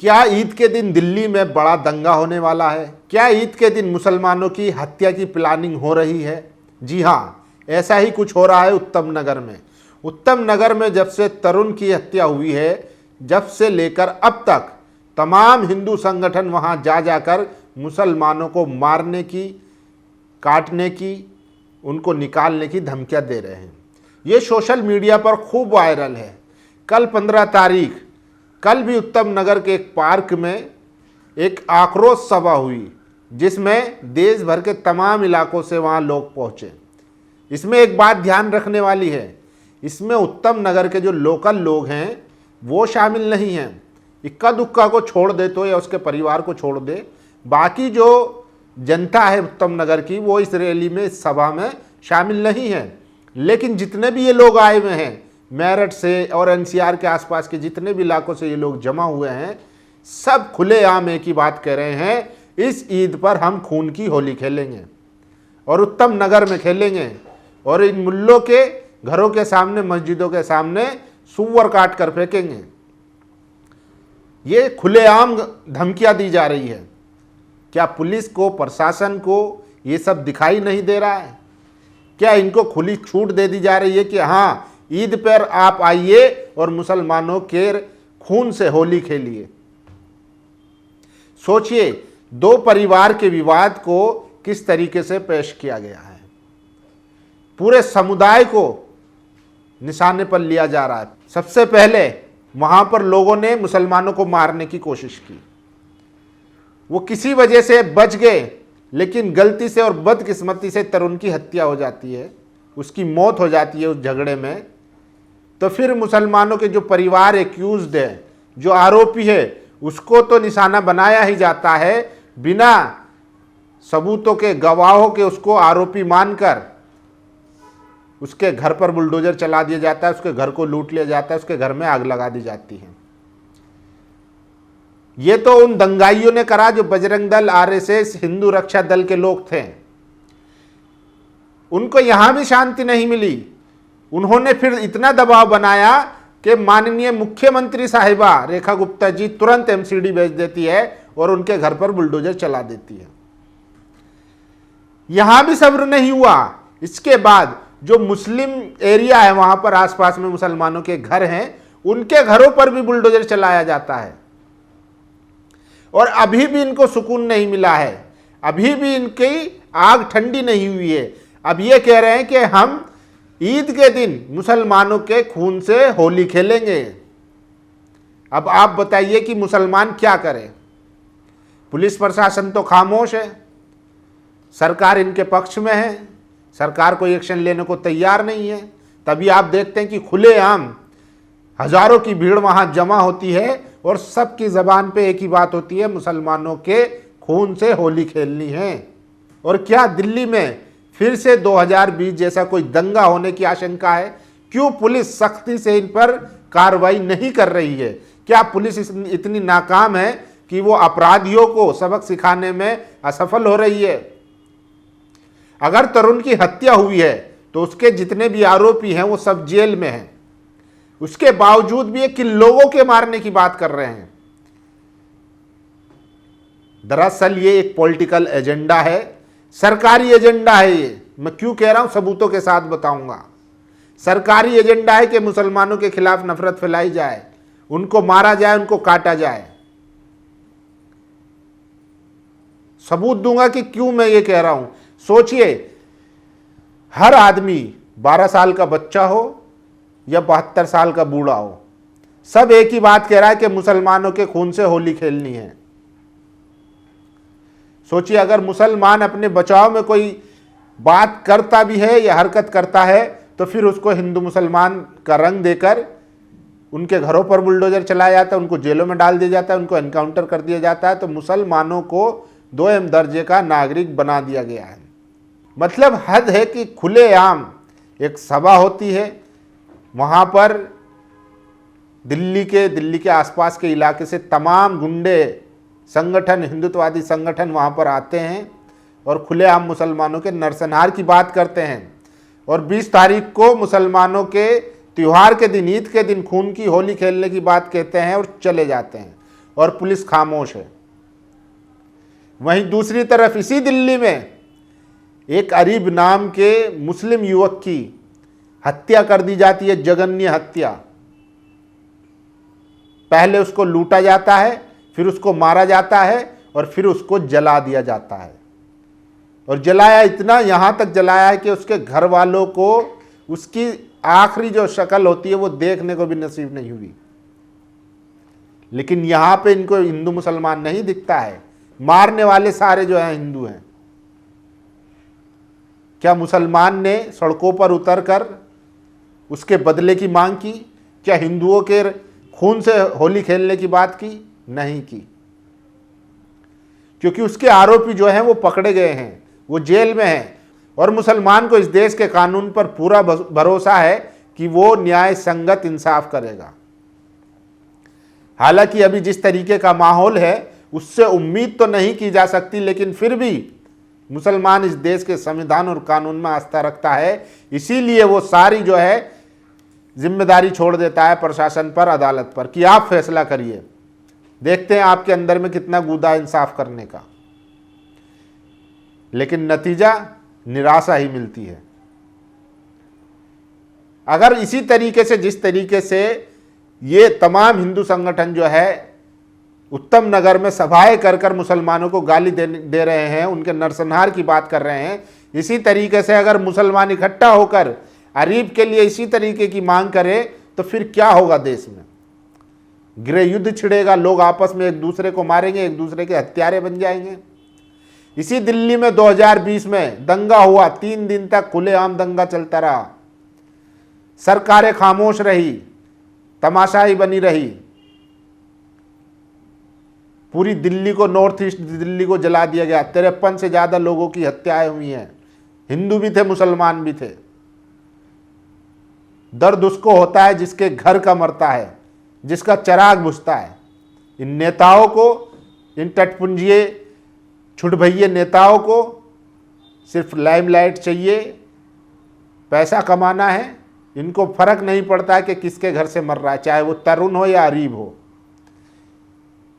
क्या ईद के दिन दिल्ली में बड़ा दंगा होने वाला है? क्या ईद के दिन मुसलमानों की हत्या की प्लानिंग हो रही है? जी हाँ, ऐसा ही कुछ हो रहा है उत्तम नगर में। उत्तम नगर में जब से तरुण की हत्या हुई है, जब से लेकर अब तक तमाम हिंदू संगठन वहां जा जाकर मुसलमानों को मारने की, काटने की, उनको निकालने की धमकियां दे रहे हैं। ये सोशल मीडिया पर खूब वायरल है। कल 15 तारीख, कल भी उत्तम नगर के एक पार्क में एक आक्रोश सभा हुई, जिसमें देश भर के तमाम इलाकों से वहां लोग पहुंचे। इसमें एक बात ध्यान रखने वाली है, इसमें उत्तम नगर के जो लोकल लोग हैं वो शामिल नहीं हैं। इक्का दुक्का को छोड़ दे तो, या उसके परिवार को छोड़ दे, बाकी जो जनता है उत्तम नगर की वो इस रैली में, इस सभा में शामिल नहीं है। लेकिन जितने भी ये लोग आए हुए हैं, मेरठ से और एनसीआर के आसपास के जितने भी इलाकों से ये लोग जमा हुए हैं, सब खुलेआम एक ही बात कह रहे हैं, इस ईद पर हम खून की होली खेलेंगे और उत्तम नगर में खेलेंगे और इन मुल्लों के घरों के सामने, मस्जिदों के सामने सुअर काट कर फेंकेंगे। ये खुलेआम धमकियां दी जा रही है। क्या पुलिस को, प्रशासन को ये सब दिखाई नहीं दे रहा है? क्या इनको खुली छूट दे दी जा रही है कि हाँ, ईद पर आप आइए और मुसलमानों के खून से होली खेलिए? सोचिए, दो परिवार के विवाद को किस तरीके से पेश किया गया है। पूरे समुदाय को निशाने पर लिया जा रहा है। सबसे पहले वहां पर लोगों ने मुसलमानों को मारने की कोशिश की, वो किसी वजह से बच गए, लेकिन गलती से और बदकिस्मती से तरुण की हत्या हो जाती है, उसकी मौत हो जाती है उस झगड़े में। तो फिर मुसलमानों के जो परिवार एक्यूज्ड है, जो आरोपी है, उसको तो निशाना बनाया ही जाता है, बिना सबूतों के, गवाहों के उसको आरोपी मानकर उसके घर पर बुलडोजर चला दिया जाता है, उसके घर को लूट लिया जाता है, उसके घर में आग लगा दी जाती है। ये तो उन दंगाइयों ने करा जो बजरंग दल, आरएसएस, हिंदू रक्षा दल के लोग थे। उनको यहां भी शांति नहीं मिली। उन्होंने फिर इतना दबाव बनाया कि माननीय मुख्यमंत्री साहिबा रेखा गुप्ता जी तुरंत एमसीडी भेज देती है और उनके घर पर बुलडोजर चला देती है। यहां भी सब्र नहीं हुआ। इसके बाद जो मुस्लिम एरिया है, वहां पर आसपास में मुसलमानों के घर हैं, उनके घरों पर भी बुलडोजर चलाया जाता है। और अभी भी इनको सुकून नहीं मिला है, अभी भी इनकी आग ठंडी नहीं हुई है। अब ये कह रहे हैं कि हम ईद के दिन मुसलमानों के खून से होली खेलेंगे। अब आप बताइए कि मुसलमान क्या करें? पुलिस प्रशासन तो खामोश है, सरकार इनके पक्ष में है, सरकार कोई एक्शन लेने को तैयार नहीं है। तभी आप देखते हैं कि खुलेआम हजारों की भीड़ वहां जमा होती है और सबकी जबान पे एक ही बात होती है, मुसलमानों के खून से होली खेलनी है। और क्या दिल्ली में फिर से 2020 जैसा कोई दंगा होने की आशंका है? क्यों पुलिस सख्ती से इन पर कार्रवाई नहीं कर रही है? क्या पुलिस इतनी नाकाम है कि वो अपराधियों को सबक सिखाने में असफल हो रही है? अगर तरुण की हत्या हुई है तो उसके जितने भी आरोपी हैं वो सब जेल में हैं। उसके बावजूद भी ये किन लोगों के मारने की बात कर रहे हैं? दरअसल ये एक पॉलिटिकल एजेंडा है, सरकारी एजेंडा है। ये मैं क्यों कह रहा हूं, सबूतों के साथ बताऊंगा। सरकारी एजेंडा है कि मुसलमानों के खिलाफ नफरत फैलाई जाए, उनको मारा जाए, उनको काटा जाए। सबूत दूंगा कि क्यों मैं ये कह रहा हूं। सोचिए, हर आदमी, 12 साल का बच्चा हो या 72 साल का बूढ़ा हो, सब एक ही बात कह रहा है कि मुसलमानों के खून से होली खेलनी है। सोचिए, अगर मुसलमान अपने बचाव में कोई बात करता भी है या हरकत करता है, तो फिर उसको हिंदू मुसलमान का रंग देकर उनके घरों पर बुलडोजर चलाया जाता है, उनको जेलों में डाल दिया जाता है, उनको एनकाउंटर कर दिया जाता है। तो मुसलमानों को 2 दर्जे का नागरिक बना दिया गया है। मतलब हद है कि खुलेआम एक सभा होती है, वहां पर दिल्ली के आसपास के इलाके से तमाम गुंडे संगठन, हिंदुत्ववादी संगठन वहां पर आते हैं और खुलेआम मुसलमानों के नरसंहार की बात करते हैं। और 20 तारीख को मुसलमानों के त्यौहार के दिन, ईद के दिन खून की होली खेलने की बात कहते हैं और चले जाते हैं। और पुलिस खामोश है। वहीं दूसरी तरफ इसी दिल्ली में एक अरीब नाम के मुस्लिम युवक की हत्या कर दी जाती है, जघन्य हत्या। पहले उसको लूटा जाता है, फिर उसको मारा जाता है और फिर उसको जला दिया जाता है। और जलाया इतना, यहां तक जलाया है कि उसके घर वालों को उसकी आखिरी जो शक्ल होती है वो देखने को भी नसीब नहीं हुई। लेकिन यहां पे इनको हिंदू मुसलमान नहीं दिखता है, मारने वाले सारे जो हैं हिंदू हैं। क्या मुसलमान ने सड़कों पर उतरकर उसके बदले की मांग की? क्या हिंदुओं के खून से होली खेलने की बात की? नहीं की, क्योंकि उसके आरोपी जो हैं वो पकड़े गए हैं, वो जेल में हैं। और मुसलमान को इस देश के कानून पर पूरा भरोसा है कि वो न्याय संगत इंसाफ करेगा। हालांकि अभी जिस तरीके का माहौल है उससे उम्मीद तो नहीं की जा सकती, लेकिन फिर भी मुसलमान इस देश के संविधान और कानून में आस्था रखता है, इसीलिए वो सारी जो है जिम्मेदारी छोड़ देता है प्रशासन पर, अदालत पर, कि आप फैसला करिए, देखते हैं आपके अंदर में कितना गुदा इंसाफ करने का। लेकिन नतीजा निराशा ही मिलती है। अगर इसी तरीके से, जिस तरीके से ये तमाम हिंदू संगठन जो है उत्तम नगर में सभाएं कर कर मुसलमानों को गाली दे रहे हैं, उनके नरसंहार की बात कर रहे हैं, इसी तरीके से अगर मुसलमान इकट्ठा होकर अरीब के लिए इसी तरीके की मांग करें तो फिर क्या होगा देश में? गृह युद्ध छिड़ेगा, लोग आपस में एक दूसरे को मारेंगे, एक दूसरे के हत्यारे बन जाएंगे। इसी दिल्ली में 2020 में दंगा हुआ, 3 दिन तक खुलेआम दंगा चलता रहा, सरकारें खामोश रही, तमाशाई बनी रही, पूरी दिल्ली को, नॉर्थ ईस्ट दिल्ली को जला दिया गया। 53 से ज्यादा लोगों की हत्याएं हुई हैं, हिंदू भी थे, मुसलमान भी थे। दर्द उसको होता है जिसके घर का मरता है, जिसका चिराग बुझता है। इन नेताओं को, इन टटपुंजिए छुटभइये नेताओं को सिर्फ लाइमलाइट चाहिए, पैसा कमाना है। इनको फर्क नहीं पड़ता कि किसके घर से मर रहा है, चाहे वो तरुण हो या अरीब हो।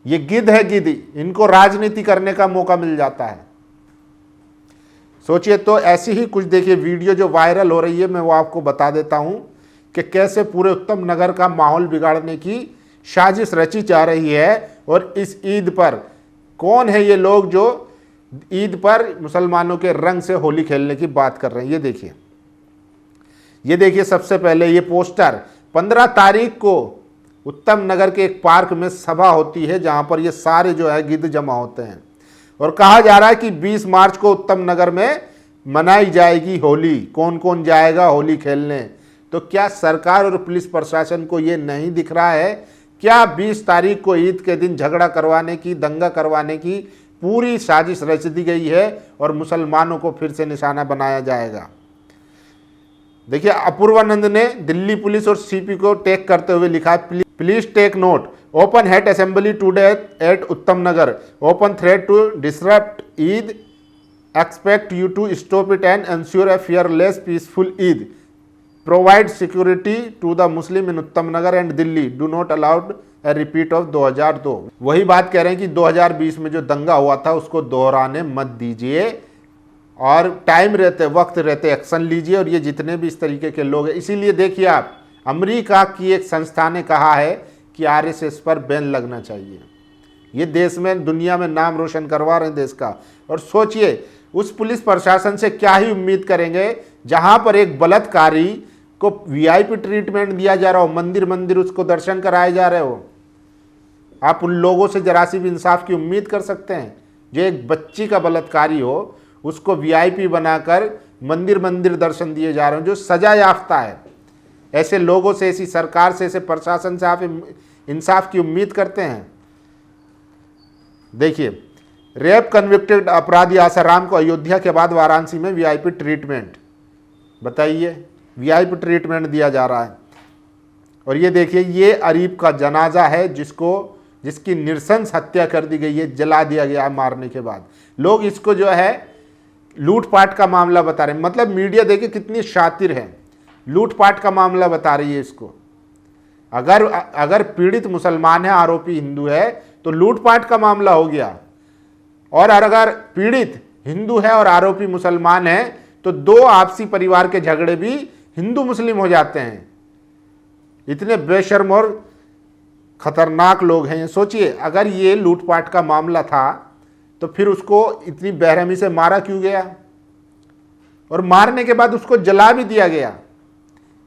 ये गिद्ध है, गिद्ध, इनको राजनीति करने का मौका मिल जाता है। सोचिए तो, ऐसी ही कुछ देखिए वीडियो जो वायरल हो रही है, मैं वो आपको बता देता हूं कि कैसे पूरे उत्तम नगर का माहौल बिगाड़ने की साजिश रची जा रही है। और इस ईद पर कौन है ये लोग जो ईद पर मुसलमानों के रंग से होली खेलने की बात कर रहे हैं? ये देखिए सबसे पहले ये पोस्टर। 15 तारीख को उत्तम नगर के एक पार्क में सभा होती है जहां पर ये सारे जो है गिद्ध जमा होते हैं, और कहा जा रहा है कि 20 मार्च को उत्तम नगर में मनाई जाएगी होली। कौन कौन जाएगा होली खेलने? तो क्या सरकार और पुलिस प्रशासन को ये नहीं दिख रहा है? क्या 20 तारीख को ईद के दिन झगड़ा करवाने की, दंगा करवाने की पूरी साजिश रच दी गई है और मुसलमानों को फिर से निशाना बनाया जाएगा? देखिए, अपूर्वानंद ने दिल्ली पुलिस और सीपी को टैग करते हुए लिखा है, please take note, open hate assembly today at Uttam Nagar, open threat to disrupt Eid, expect you to stop it and ensure a fearless peaceful Eid, provide security to the Muslim in Uttam Nagar and Delhi, do not allowed a repeat of 2002। वही बात कह रहे हैं कि 2020 में जो दंगा हुआ था उसको दोहराने मत दीजिए, और टाइम रहते, वक्त रहते एक्शन लीजिए। और ये जितने भी इस तरीके के लोग हैं, इसीलिए देखिए आप, अमेरिका की एक संस्था ने कहा है कि आरएसएस पर बैन लगना चाहिए। ये देश में, दुनिया में नाम रोशन करवा रहे हैं देश का। और सोचिए, उस पुलिस प्रशासन से क्या ही उम्मीद करेंगे जहां पर एक बलात्कारी को वीआईपी ट्रीटमेंट दिया जा रहा हो, मंदिर मंदिर उसको दर्शन कराए जा रहे हो। आप उन लोगों से जरा सी भी इंसाफ की उम्मीद कर सकते हैं? जो एक बच्ची का बलात्कारी हो, उसको वीआईपी बनाकर मंदिर मंदिर दर्शन दिए जा रहे हैं, जो सजा याफ्ता है। ऐसे लोगों से, ऐसी सरकार से, ऐसे प्रशासन से आप इंसाफ की उम्मीद करते हैं? देखिए, रेप कन्विक्टेड अपराधी आसाराम को अयोध्या के बाद वाराणसी में वीआईपी ट्रीटमेंट, बताइए, वीआईपी ट्रीटमेंट दिया जा रहा है। और ये देखिए, ये अरीब का जनाजा है जिसकी नृशंस हत्या कर दी गई है, जला दिया गया मारने के बाद। लोग इसको जो है लूटपाट का मामला बता रहे हैं। मतलब मीडिया देखिए कितनी शातिर है, लूटपाट का मामला बता रही है इसको। अगर पीड़ित मुसलमान है, आरोपी हिंदू है, तो लूटपाट का मामला हो गया। और अगर पीड़ित हिंदू है और आरोपी मुसलमान है तो दो आपसी परिवार के झगड़े भी हिंदू मुस्लिम हो जाते हैं। इतने बेशर्म और खतरनाक लोग हैं। सोचिए, अगर ये लूटपाट का मामला था तो फिर उसको इतनी बेरहमी से मारा क्यों गया, और मारने के बाद उसको जला भी दिया गया।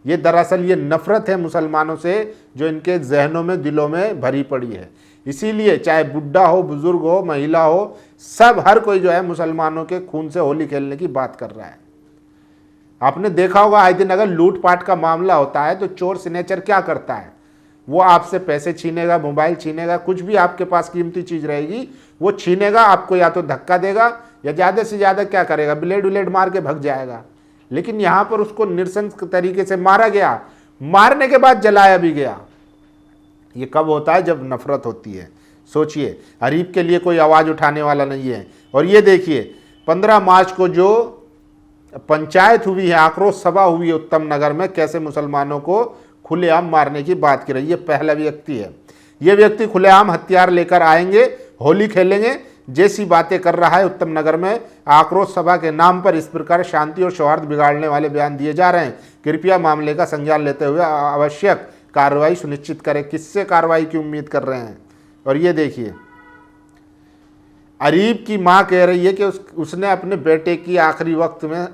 ये दरअसल ये नफरत है मुसलमानों से जो इनके जहनों में, दिलों में भरी पड़ी है। इसीलिए चाहे बुढ़ा हो, बुजुर्ग हो, महिला हो, सब हर कोई जो है मुसलमानों के खून से होली खेलने की बात कर रहा है। आपने देखा होगा आए दिन अगर लूटपाट का मामला होता है तो चोर सिग्नेचर क्या करता है, वो आपसे पैसे छीनेगा, मोबाइल छीनेगा, कुछ भी आपके पास कीमती चीज रहेगी वो छीनेगा। आपको या तो धक्का देगा या ज्यादा से ज्यादा क्या करेगा, ब्लेड विलेड मार के भग जाएगा। लेकिन यहां पर उसको निरसंस तरीके से मारा गया, मारने के बाद जलाया भी गया। ये कब होता है, जब नफरत होती है। सोचिए, गरीब के लिए कोई आवाज उठाने वाला नहीं है। और ये देखिए 15 मार्च को जो पंचायत हुई है, आक्रोश सभा हुई है उत्तम नगर में, कैसे मुसलमानों को खुलेआम मारने की बात की रही है। पहला व्यक्ति है, ये व्यक्ति खुलेआम हथियार लेकर आएंगे, होली खेलेंगे जैसी बातें कर रहा है। उत्तम नगर में आक्रोश सभा के नाम पर इस प्रकार शांति और सौहार्द बिगाड़ने वाले बयान दिए जा रहे हैं। कृपया मामले का संज्ञान लेते हुए आवश्यक कार्रवाई सुनिश्चित करें। किससे कार्रवाई की उम्मीद कर रहे हैं। और ये देखिए, अरीब की मां कह रही है कि उसने अपने बेटे की आखिरी वक्त में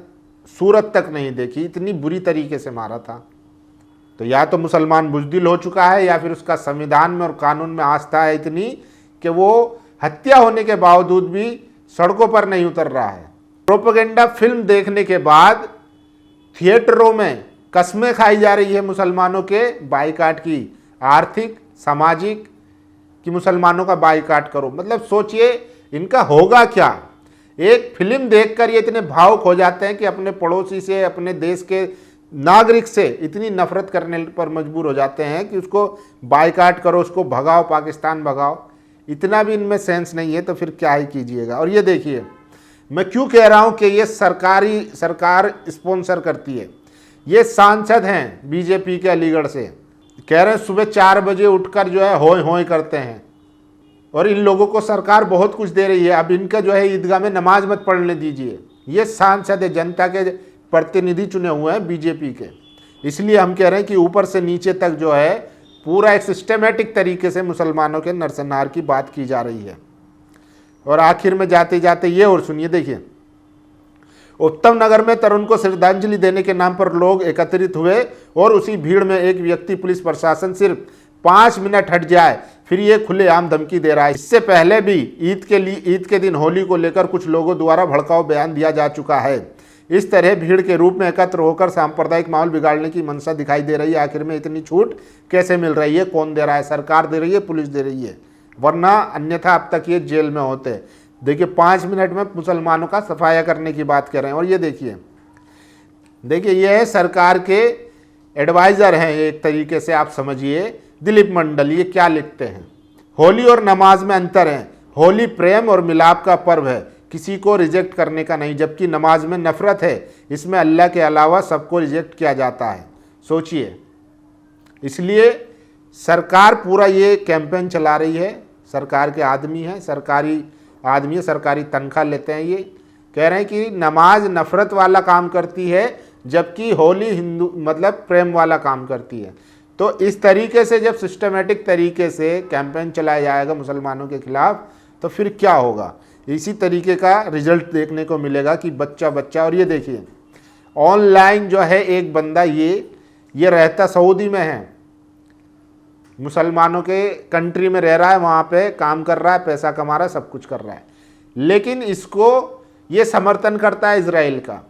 सूरत तक नहीं देखी, इतनी बुरी तरीके से मारा था। तो या तो मुसलमान बुजदिल हो चुका है या फिर उसका संविधान में और कानून में आस्था है इतनी कि वो हत्या होने के बावजूद भी सड़कों पर नहीं उतर रहा है। प्रोपेगेंडा फिल्म देखने के बाद थिएटरों में कस्में खाई जा रही है मुसलमानों के बाइकाट की, आर्थिक, सामाजिक, कि मुसलमानों का बाइकाट करो। मतलब सोचिए इनका होगा क्या। एक फिल्म देखकर ये इतने भावुक हो जाते हैं कि अपने पड़ोसी से, अपने देश के नागरिक से इतनी नफरत करने पर मजबूर हो जाते हैं कि उसको बाइकाट करो, उसको भगाओ, पाकिस्तान भगाओ। इतना भी इनमें सेंस नहीं है तो फिर क्या ही कीजिएगा। और ये देखिए, मैं क्यों कह रहा हूं कि ये सरकार स्पॉन्सर करती है। ये सांसद हैं बीजेपी के अलीगढ़ से, कह रहे हैं सुबह 4 बजे उठकर जो है होय होय करते हैं और इन लोगों को सरकार बहुत कुछ दे रही है, अब इनका जो है ईदगाह में नमाज मत पढ़ने दीजिए। ये सांसद है, जनता के प्रतिनिधि चुने हुए हैं बीजेपी के। इसलिए हम कह रहे हैं कि ऊपर से नीचे तक जो है पूरा एक सिस्टमेटिक तरीके से मुसलमानों के नरसंहार की बात की जा रही है। और आखिर में जाते जाते ये और सुनिए, देखिए उत्तम नगर में तरुण को श्रद्धांजलि देने के नाम पर लोग एकत्रित हुए और उसी भीड़ में एक व्यक्ति पुलिस प्रशासन सिर्फ 5 मिनट हट जाए फिर ये खुलेआम धमकी दे रहा है। इससे पहले भी ईद के दिन होली को लेकर कुछ लोगों द्वारा भड़काऊ बयान दिया जा चुका है। इस तरह भीड़ के रूप में एकत्र होकर सांप्रदायिक माहौल बिगाड़ने की मंशा दिखाई दे रही है। आखिर में इतनी छूट कैसे मिल रही है, कौन दे रहा है? सरकार दे रही है, पुलिस दे रही है, वरना अन्यथा अब तक ये जेल में होते। देखिए 5 मिनट में मुसलमानों का सफाया करने की बात कर रहे हैं। और ये देखिए ये है सरकार के एडवाइज़र हैं एक तरीके से, आप समझिए दिलीप मंडल। ये क्या लिखते हैं, होली और नमाज में अंतर है। होली प्रेम और मिलाप का पर्व है, किसी को रिजेक्ट करने का नहीं, जबकि नमाज में नफरत है, इसमें अल्लाह के अलावा सबको रिजेक्ट किया जाता है। सोचिए, इसलिए सरकार पूरा ये कैंपेन चला रही है। सरकार के आदमी है, सरकारी तनख्वाह लेते हैं। ये कह रहे हैं कि नमाज नफरत वाला काम करती है जबकि होली हिंदू मतलब प्रेम वाला काम करती है। तो इस तरीके से जब सिस्टमेटिक तरीके से कैंपेन चलाया जाएगा मुसलमानों के खिलाफ तो फिर क्या होगा, इसी तरीके का रिजल्ट देखने को मिलेगा कि बच्चा। और ये देखिए ऑनलाइन जो है एक बंदा ये रहता सऊदी में है, मुसलमानों के कंट्री में रह रहा है, वहाँ पे काम कर रहा है, पैसा कमा रहा है, सब कुछ कर रहा है, लेकिन इसको ये समर्थन करता है इजराइल का।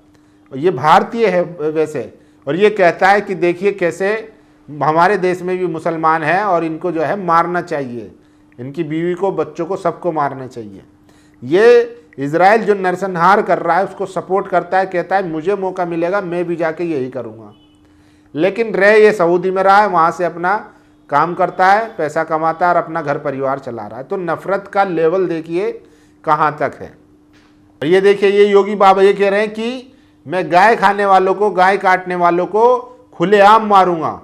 ये भारतीय है वैसे, और ये कहता है कि देखिए कैसे हमारे देश में भी मुसलमान हैं और इनको जो है मारना चाहिए, इनकी बीवी को, बच्चों को, सबको मारना चाहिए। ये इजराइल जो नरसंहार कर रहा है उसको सपोर्ट करता है, कहता है मुझे मौका मिलेगा मैं भी जाके यही करूँगा। लेकिन ये सऊदी में रहा है, वहाँ से अपना काम करता है, पैसा कमाता है और अपना घर परिवार चला रहा है। तो नफरत का लेवल देखिए कहाँ तक है। और ये देखिए ये योगी बाबा ये कह रहे हैं कि मैं गाय खाने वालों को, गाय काटने वालों को खुलेआम मारूंगा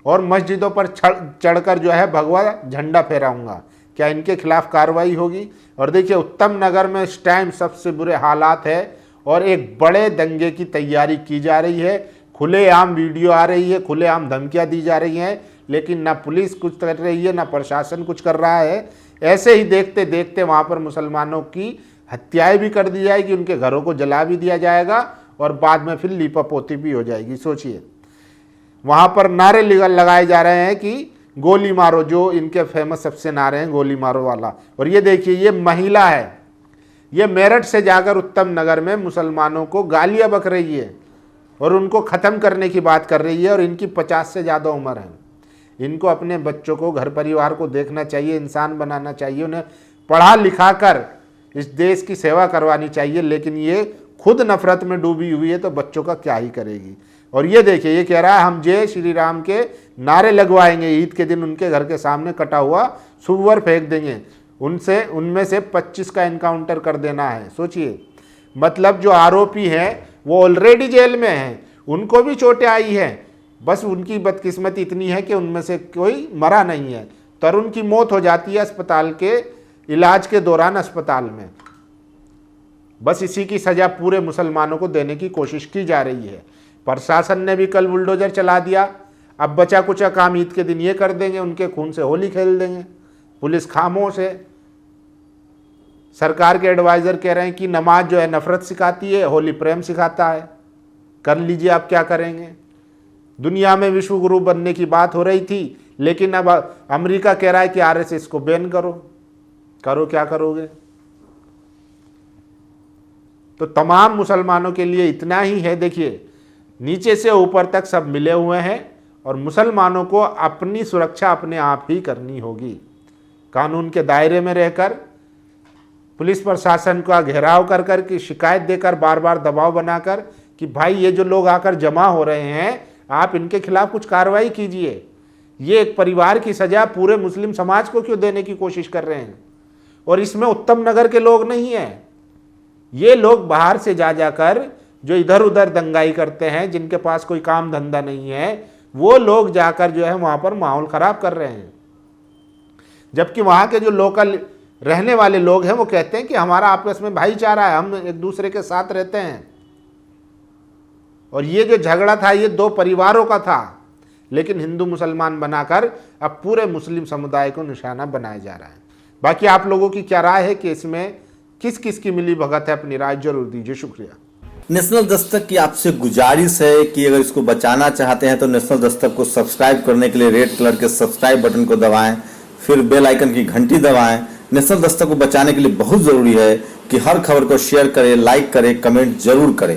और मस्जिदों पर चढ़कर जो है भगवा झंडा फहराऊंगा। क्या इनके खिलाफ कार्रवाई होगी? और देखिए उत्तम नगर में इस टाइम सबसे बुरे हालात है और एक बड़े दंगे की तैयारी की जा रही है। खुलेआम वीडियो आ रही है, खुलेआम धमकियां दी जा रही हैं, लेकिन ना पुलिस कुछ कर रही है, ना प्रशासन कुछ कर रहा है। ऐसे ही देखते देखते वहाँ पर मुसलमानों की हत्याएं भी कर दी जाएगी, उनके घरों को जला भी दिया जाएगा और बाद में फिर लीपापोती भी हो जाएगी। सोचिए, वहाँ पर नारे लगाए जा रहे हैं कि गोली मारो, जो इनके फेमस सबसे नारे हैं गोली मारो वाला। और ये देखिए, ये महिला है, ये मेरठ से जाकर उत्तम नगर में मुसलमानों को गालियां बक रही है और उनको ख़त्म करने की बात कर रही है। और इनकी 50 से ज़्यादा उम्र है। इनको अपने बच्चों को, घर परिवार को देखना चाहिए, इंसान बनाना चाहिए, उन्हें पढ़ा लिखा कर इस देश की सेवा करवानी चाहिए। लेकिन ये खुद नफरत में डूबी हुई है तो बच्चों का क्या ही करेगी। और ये देखिए, ये कह रहा है हम जय श्री राम के नारे लगवाएंगे, ईद के दिन उनके घर के सामने कटा हुआ सुअर फेंक देंगे, उनमें से 25 का इनकाउंटर कर देना है। सोचिए, मतलब जो आरोपी हैं वो ऑलरेडी जेल में हैं, उनको भी चोटें आई हैं, बस उनकी बदकिस्मती इतनी है कि उनमें से कोई मरा नहीं है। तरुण की मौत हो जाती है अस्पताल के इलाज के दौरान अस्पताल में। बस इसी की सजा पूरे मुसलमानों को देने की कोशिश की जा रही है। प्रशासन ने भी कल बुलडोजर चला दिया, अब बचा कुचा काम ईद के दिन ये कर देंगे, उनके खून से होली खेल देंगे। पुलिस खामोश है। सरकार के एडवाइजर कह रहे हैं कि नमाज जो है नफरत सिखाती है, होली प्रेम सिखाता है। कर लीजिए, आप क्या करेंगे। दुनिया में विश्व गुरु बनने की बात हो रही थी, लेकिन अब अमेरिका कह रहा है कि आरएसएस को बैन करो। क्या करोगे? तो तमाम मुसलमानों के लिए इतना ही है। देखिए, नीचे से ऊपर तक सब मिले हुए हैं और मुसलमानों को अपनी सुरक्षा अपने आप ही करनी होगी। कानून के दायरे में रहकर, पुलिस प्रशासन का घेराव कर कर की शिकायत देकर, बार बार दबाव बनाकर कि भाई ये जो लोग आकर जमा हो रहे हैं, आप इनके खिलाफ कुछ कार्रवाई कीजिए। ये एक परिवार की सजा पूरे मुस्लिम समाज को क्यों देने की कोशिश कर रहे हैं? और इसमें उत्तम नगर के लोग नहीं हैं, ये लोग बाहर से जाकर जो इधर उधर दंगाई करते हैं, जिनके पास कोई काम धंधा नहीं है, वो लोग जाकर जो है वहां पर माहौल खराब कर रहे हैं। जबकि वहां के जो लोकल रहने वाले लोग हैं वो कहते हैं कि हमारा आपस में भाईचारा है, हम एक दूसरे के साथ रहते हैं। और ये जो झगड़ा था ये 2 परिवारों का था, लेकिन हिंदू मुसलमान बनाकर अब पूरे मुस्लिम समुदाय को निशाना बनाया जा रहा है। बाकी आप लोगों की क्या राय है कि इसमें किस किस की मिली भगत है? अपनी राय जरूर दीजिए। शुक्रिया। नेशनल दस्तक की आपसे गुजारिश है कि अगर इसको बचाना चाहते हैं तो नेशनल दस्तक को सब्सक्राइब करने के लिए रेड कलर के सब्सक्राइब बटन को दबाएं, फिर बेल आइकन की घंटी दबाएं। नेशनल दस्तक को बचाने के लिए बहुत जरूरी है कि हर खबर को शेयर करें, लाइक करें, कमेंट जरूर करें।